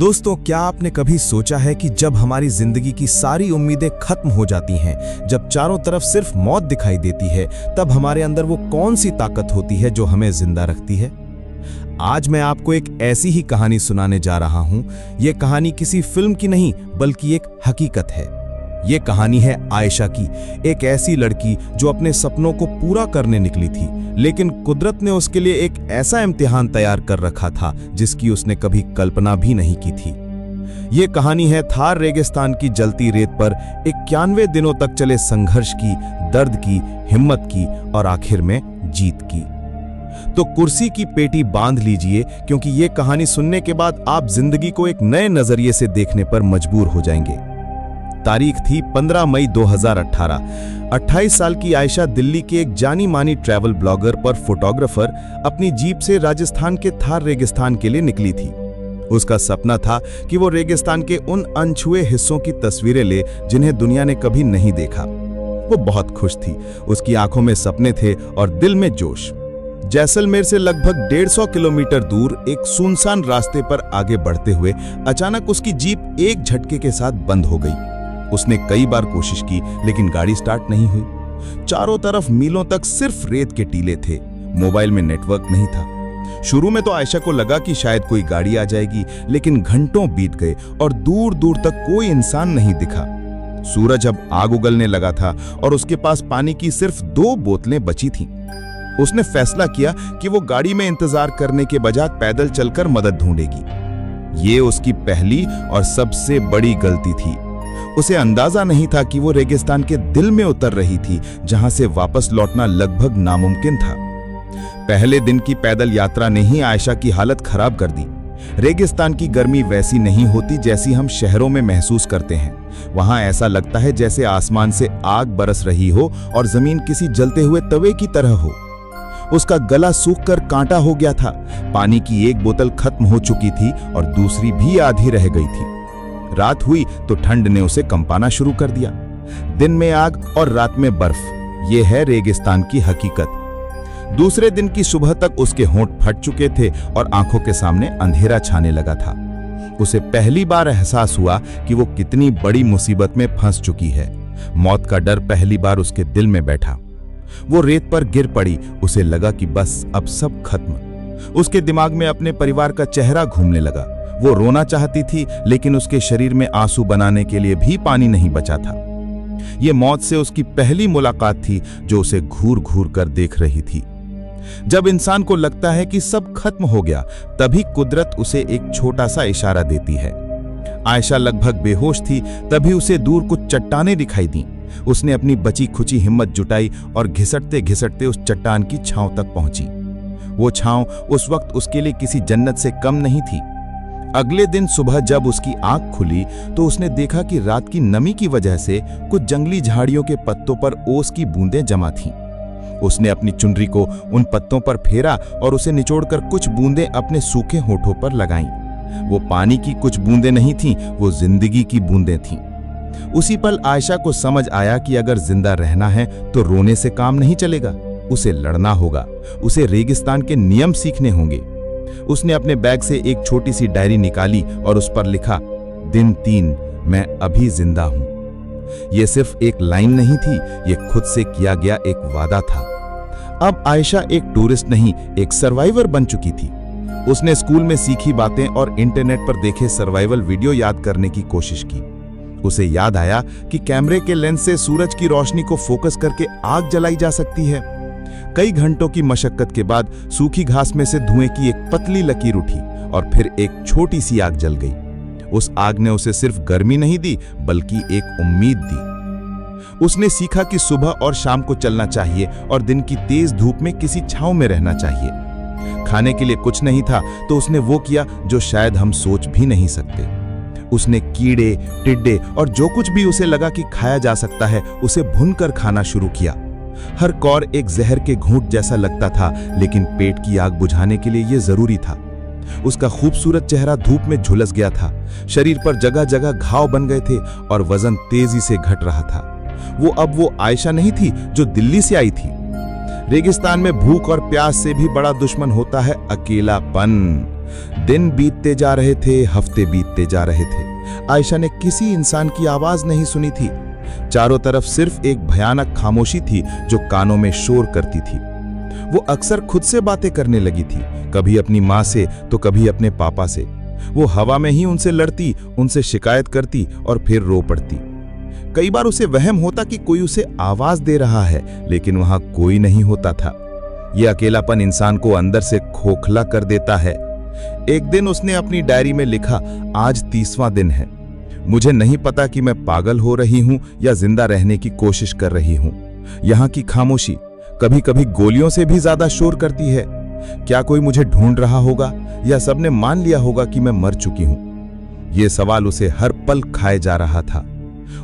दोस्तों, क्या आपने कभी सोचा है कि जब हमारी जिंदगी की सारी उम्मीदें खत्म हो जाती हैं, जब चारों तरफ सिर्फ मौत दिखाई देती है, तब हमारे अंदर वो कौन सी ताकत होती है जो हमें जिंदा रखती है? आज मैं आपको एक ऐसी ही कहानी सुनाने जा रहा हूं। यह कहानी किसी फिल्म की नहीं, बल्कि एक हकीकत है। ये कहानी है आयशा की, एक ऐसी लड़की जो अपने सपनों को पूरा करने निकली थी, लेकिन कुदरत ने उसके लिए एक ऐसा इम्तिहान तैयार कर रखा था जिसकी उसने कभी कल्पना भी नहीं की थी। ये कहानी है थार रेगिस्तान की जलती रेत पर 91 दिनों तक चले संघर्ष की, दर्द की, हिम्मत की और आखिर में जीत की। तो कुर्सी की पेटी बांध लीजिए, क्योंकि ये कहानी सुनने के बाद आप जिंदगी को एक नए नजरिए से देखने पर मजबूर हो जाएंगे। तारीख थी 15 मई 2018। 28 साल की आयशा दिल्ली के एक जानी मानी ट्रैवल ब्लॉगर पर फोटोग्राफर अपनी जीप से राजस्थान के थार रेगिस्तान के लिए निकली थी। उसका सपना था कि वो रेगिस्तान के उन अनछुए हिस्सों की तस्वीरें ले जिन्हें दुनिया ने कभी नहीं देखा। वो बहुत खुश थी, उसकी आंखों में सपने थे और दिल में जोश। जैसलमेर से लगभग 150 किलोमीटर दूर एक सुनसान रास्ते पर आगे बढ़ते हुए अचानक उसकी जीप एक झटके के साथ बंद हो गई। उसने कई बार कोशिश की, लेकिन गाड़ी स्टार्ट नहीं हुई। चारों तरफ मीलों तक सिर्फ रेत के टीले थे। मोबाइल में नेटवर्क नहीं था। शुरू में तो आयशा को लगा कि शायद कोई गाड़ी आ जाएगी, लेकिन घंटों बीत गए और दूर दूर तक कोई इंसान नहीं दिखा। सूरज अब आग उगलने लगा था और उसके पास पानी की सिर्फ 2 बोतलें बची थीं। उसने फैसला किया कि वो गाड़ी में इंतजार करने के बजाय पैदल चलकर मदद ढूंढेगी। ये उसकी पहली और सबसे बड़ी गलती थी। उसे अंदाजा नहीं था कि वो रेगिस्तान के दिल में उतर रही थी, जहां से वापस लौटना लगभग नामुमकिन था। पहले दिन की पैदल यात्रा ने ही आयशा की हालत खराब कर दी। रेगिस्तान की गर्मी वैसी नहीं होती जैसी हम शहरों में महसूस करते हैं। वहां ऐसा लगता है जैसे आसमान से आग बरस रही हो और जमीन किसी जलते हुए तवे की तरह हो। उसका गला सूखकर कांटा हो गया था। पानी की एक बोतल खत्म हो चुकी थी और दूसरी भी आधी रह गई थी। रात हुई तो ठंड ने उसे कंपाना शुरू कर दिया। दिन में आग और रात में बर्फ। यह है रेगिस्तान की हकीकत। दूसरे दिन की सुबह तक उसके होंठ फट चुके थे और आंखों के सामने अंधेरा छाने लगा था। उसे पहली बार एहसास हुआ कि वो कितनी बड़ी मुसीबत में फंस चुकी है। मौत का डर पहली बार उसके दिल में बैठा। वो रेत पर गिर पड़ी। उसे लगा कि बस अब सब खत्म। उसके दिमाग में अपने परिवार का चेहरा घूमने लगा। वो रोना चाहती थी, लेकिन उसके शरीर में आंसू बनाने के लिए भी पानी नहीं बचा था। ये मौत से उसकी पहली मुलाकात थी जो उसे घूर घूर कर देख रही थी। जब इंसान को लगता है कि सब खत्म हो गया, तभी कुदरत उसे एक छोटा सा इशारा देती है। आयशा लगभग बेहोश थी, तभी उसे दूर कुछ चट्टानें दिखाई दी। उसने अपनी बची खुची हिम्मत जुटाई और घिसटते घिसटते उस चट्टान की छांव तक पहुंची। वो छांव उस वक्त उसके लिए किसी जन्नत से कम नहीं थी। अगले दिन सुबह जब उसकी आंख खुली तो उसने देखा कि रात की नमी की वजह से कुछ जंगली झाड़ियों के पत्तों पर ओस की बूंदें जमा थीं। उसने अपनी चुनरी को उन पत्तों पर फेरा और उसे निचोड़कर कुछ बूंदें अपने सूखे होठों पर लगाईं। वो पानी की कुछ बूंदें नहीं थीं, वो जिंदगी की बूंदें थीं। उसी पल आयशा को समझ आया कि अगर जिंदा रहना है तो रोने से काम नहीं चलेगा। उसे लड़ना होगा। उसे रेगिस्तान के नियम सीखने होंगे। उसने अपने बैग से एक छोटी सी डायरी निकाली और उस पर लिखा, दिन 3, मैं अभी जिंदा हूं। यह सिर्फ एक लाइन नहीं थी, यह खुद से किया गया एक वादा था। अब आयशा एक टूरिस्ट नहीं, एक सर्वाइवर बन चुकी थी। उसने स्कूल में सीखी बातें और इंटरनेट पर देखे सर्वाइवल वीडियो याद करने की कोशिश की। उसे याद आया कि कैमरे के लेंस से सूरज की रोशनी को फोकस करके आग जलाई जा सकती है। कई घंटों की मशक्कत के बाद सूखी घास में से धुएं की एक पतली लकीर उठी और फिर एक छोटी सी आग जल गई। उस आग ने उसे सिर्फ गर्मी नहीं दी, बल्कि एक उम्मीद दी। उसने सीखा कि सुबह और शाम को चलना चाहिए और दिन की तेज धूप में किसी छांव में रहना चाहिए। खाने के लिए कुछ नहीं था तो उसने वो किया जो शायद हम सोच भी नहीं सकते। उसने कीड़े, टिड्डे और जो कुछ भी उसे लगा कि खाया जा सकता है, उसे भूनकर खाना शुरू किया। हर कौर एक जहर के घूंट जैसा लगता था, लेकिन पेट की आग बुझाने के लिए यह जरूरी था। उसका खूबसूरत चेहरा धूप में झुलस गया था। शरीर पर जगह जगह घाव बन गए थे और वजन तेजी से घट रहा था। वो आयशा नहीं थी जो दिल्ली से आई थी। रेगिस्तान में भूख और प्यास से भी बड़ा दुश्मन होता है अकेलापन। दिन बीतते जा रहे थे, हफ्ते बीतते जा रहे थे। आयशा ने किसी इंसान की आवाज नहीं सुनी थी। चारों तरफ सिर्फ एक भयानक खामोशी थी जो कानों में शोर करती थी। वो अक्सर खुद से बातें करने लगी थी, कभी अपनी माँ से तो कभी अपने पापा से। वो हवा में ही उनसे लड़ती, उनसे शिकायत करती और फिर रो पड़ती। कई बार उसे वहम होता कि कोई उसे आवाज दे रहा है, लेकिन वहां कोई नहीं होता था। यह अकेलापन इंसान को अंदर से खोखला कर देता है। एक दिन उसने अपनी डायरी में लिखा, आज 30वां दिन है। मुझे नहीं पता कि मैं पागल हो रही हूं या जिंदा रहने की कोशिश कर रही हूं। यहां की खामोशी कभी कभी गोलियों से भी ज्यादा शोर करती है। क्या कोई मुझे ढूंढ रहा होगा या सबने मान लिया होगा कि मैं मर चुकी हूं? यह सवाल उसे हर पल खाए जा रहा था।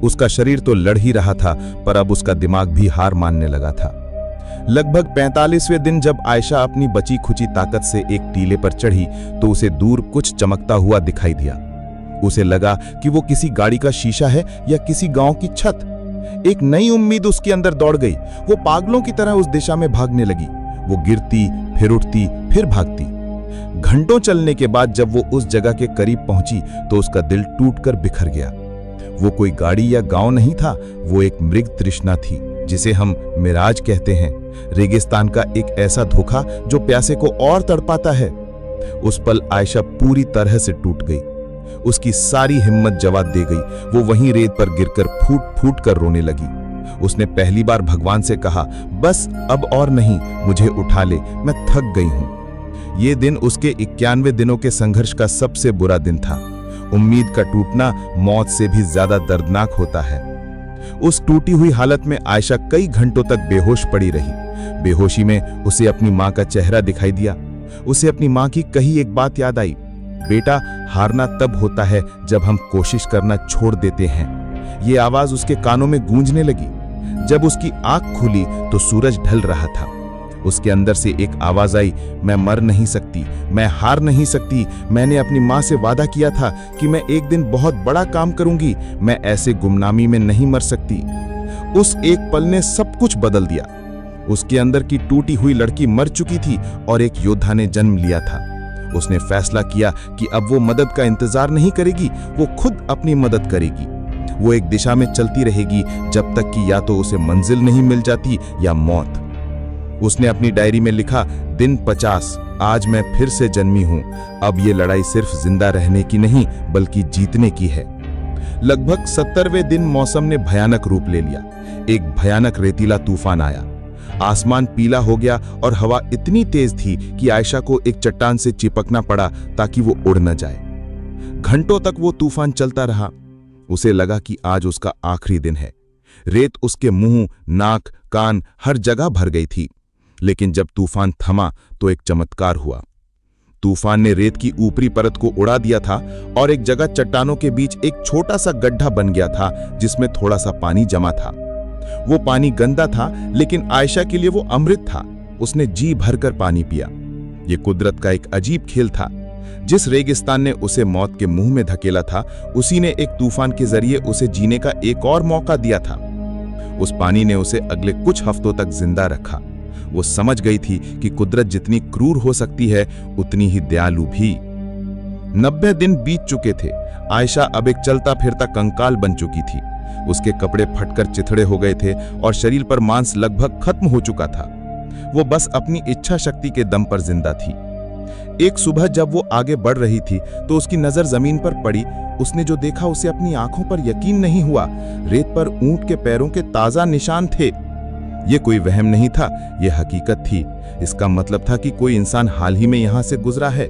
उसका शरीर तो लड़ ही रहा था, पर अब उसका दिमाग भी हार मानने लगा था। लगभग 45वें दिन जब आयशा अपनी बची खुची ताकत से एक टीले पर चढ़ी तो उसे दूर कुछ चमकता हुआ दिखाई दिया। उसे लगा कि वो किसी गाड़ी का शीशा है या किसी गांव की छत। एक नई उम्मीद उसके अंदर दौड़ गई। वो पागलों की तरह उस दिशा में भागने लगी। वो गिरती, फिर उठती, फिर भागती। घंटों चलने के बाद जब वो उस जगह के करीब पहुंची तो उसका दिल टूटकर बिखर गया। वो कोई गाड़ी या गांव नहीं था, वो एक मृग तृष्णा थी, जिसे हम मिराज कहते हैं। रेगिस्तान का एक ऐसा धोखा जो प्यासे को और तड़पाता है। उस पल आयशा पूरी तरह से टूट गई। उसकी सारी हिम्मत जवाब दे गई। वो वहीं रेत पर गिरकर फूट फूट कर रोने लगी। उसने पहली बार भगवान से कहा, बस अब और नहीं, मुझे उठा ले, मैं थक गई हूं। ये दिन उसके 91 दिनों के संघर्ष का सबसे बुरा दिन था। उम्मीद का टूटना मौत से भी ज्यादा दर्दनाक होता है। उस टूटी हुई हालत में आयशा कई घंटों तक बेहोश पड़ी रही। बेहोशी में उसे अपनी मां का चेहरा दिखाई दिया। उसे अपनी मां की कही एक बात याद आई, बेटा, हारना तब होता है जब हम कोशिश करना छोड़ देते हैं। ये आवाज उसके कानों में गूंजने लगी। जब उसकी आंख खुली तो सूरज ढल रहा था। उसके अंदर से एक आवाज आई, मैं मर नहीं सकती, मैं हार नहीं सकती। मैंने अपनी मां से वादा किया था कि मैं एक दिन बहुत बड़ा काम करूंगी। मैं ऐसे गुमनामी में नहीं मर सकती। उस एक पल ने सब कुछ बदल दिया। उसके अंदर की टूटी हुई लड़की मर चुकी थी और एक योद्धा ने जन्म लिया था। उसने फैसला किया कि अब वो मदद का इंतजार नहीं करेगी, वो खुद अपनी मदद करेगी। वो एक दिशा में चलती रहेगी जब तक कि या तो उसे मंजिल नहीं मिल जाती या मौत। उसने अपनी डायरी में लिखा, दिन 50, आज मैं फिर से जन्मी हूं। अब ये लड़ाई सिर्फ जिंदा रहने की नहीं बल्कि जीतने की है। लगभग 70वें दिन मौसम ने भयानक रूप ले लिया। एक भयानक रेतीला तूफान आया। आसमान पीला हो गया और हवा इतनी तेज थी कि आयशा को एक चट्टान से चिपकना पड़ा ताकि वो उड़ न जाए। घंटों तक वो तूफान चलता रहा। उसे लगा कि आज उसका आखिरी दिन है। रेत उसके मुंह, नाक, कान हर जगह भर गई थी। लेकिन जब तूफान थमा तो एक चमत्कार हुआ। तूफान ने रेत की ऊपरी परत को उड़ा दिया था और एक जगह चट्टानों के बीच एक छोटा सा गड्ढा बन गया था जिसमें थोड़ा सा पानी जमा था। वो पानी गंदा था, लेकिन आयशा के लिए वो अमृत था। उसने जी भरकर पानी पिया। ये कुदरत का एक अजीब खेल था। जिस रेगिस्तान ने उसे मौत के मुंह में धकेला था, उसी ने एक तूफान के जरिए उसे जीने का एक और मौका दिया था। उस पानी ने उसे अगले कुछ हफ्तों तक जिंदा रखा। वो समझ गई थी कि कुदरत जितनी क्रूर हो सकती है, उतनी ही दयालु भी। 90 दिन बीत चुके थे। आयशा अब एक चलता फिरता कंकाल बन चुकी थी। उसके कपड़े फटकर चिथड़े हो गए थे और शरीर पर मांस लगभग खत्म हो चुका था। वो बस अपनी इच्छा शक्ति के दम पर जिंदा थी। एक सुबह जब वो आगे बढ़ रही थी तो उसकी नजर जमीन पर पड़ी। उसने जो देखा उसे अपनी आंखों पर यकीन नहीं हुआ। रेत पर ऊंट के पैरों के ताजा निशान थे। ये कोई वहम नहीं था, ये हकीकत थी। इसका मतलब था कि कोई इंसान हाल ही में यहां से गुजरा है।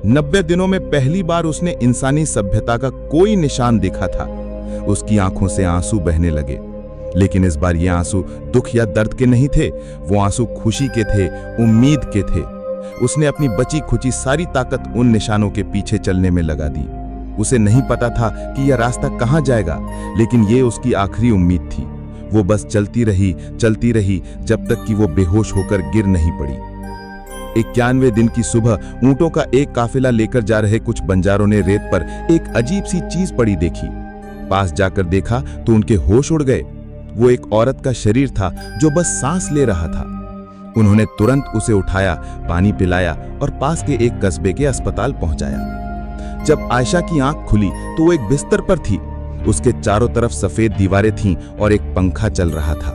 90 दिनों में पहली बार उसने इंसानी सभ्यता का कोई निशान देखा था। उसकी आंखों से आंसू बहने लगे, लेकिन इस बार ये आंसू दुख या दर्द के नहीं थे। वो आंसू खुशी के थे, उम्मीद के थे। उसने अपनी बची खुची सारी ताकत उन निशानों के पीछे चलने में लगा दी। उसे नहीं पता था कि यह रास्ता कहां जाएगा, लेकिन ये उसकी आखिरी उम्मीद थी। वो बस चलती रही जब तक कि वो बेहोश होकर गिर नहीं पड़ी। 91वें दिन की सुबह ऊंटों का एक काफिला लेकर जा रहे कुछ बंजारों ने रेत पर एक अजीब सी चीज पड़ी देखी। पास जाकर देखा तो उनके होश उड़ गए। वो एक औरत का शरीर था जो बस सांस ले रहा था। उन्होंने तुरंत उसे उठाया, पानी पिलाया और पास के एक कस्बे के अस्पताल पहुंचाया। जब आयशा की आंख खुली तो वो एक बिस्तर पर थी। उसके चारों तरफ सफेद दीवारें थीं और एक पंखा चल रहा था।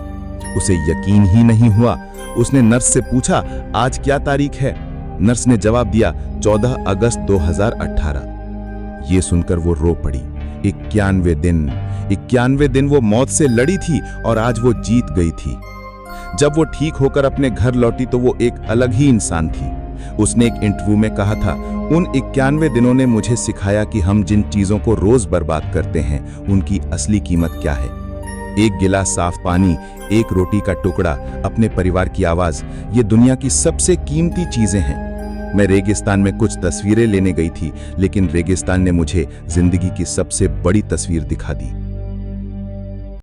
उसे यकीन ही नहीं हुआ। उसने नर्स से पूछा, आज क्या तारीख है? नर्स ने जवाब दिया, 14 अगस्त 2018। ये सुनकर वो रो पड़ी। 91 दिन वो मौत से लड़ी थी और आज वो जीत गई थी। जब वो ठीक होकर अपने घर लौटी तो वो एक अलग ही इंसान थी। उसने एक इंटरव्यू में कहा था, उन 91 दिनों ने मुझे सिखाया कि हम जिन चीजों को रोज बर्बाद करते हैं उनकी असली कीमत क्या है। एक गिलास साफ पानी, एक रोटी का टुकड़ा, अपने परिवार की आवाज, ये दुनिया की सबसे कीमती चीजें हैं। मैं रेगिस्तान में कुछ तस्वीरें लेने गई थी, लेकिन रेगिस्तान ने मुझे जिंदगी की सबसे बड़ी तस्वीर दिखा दी।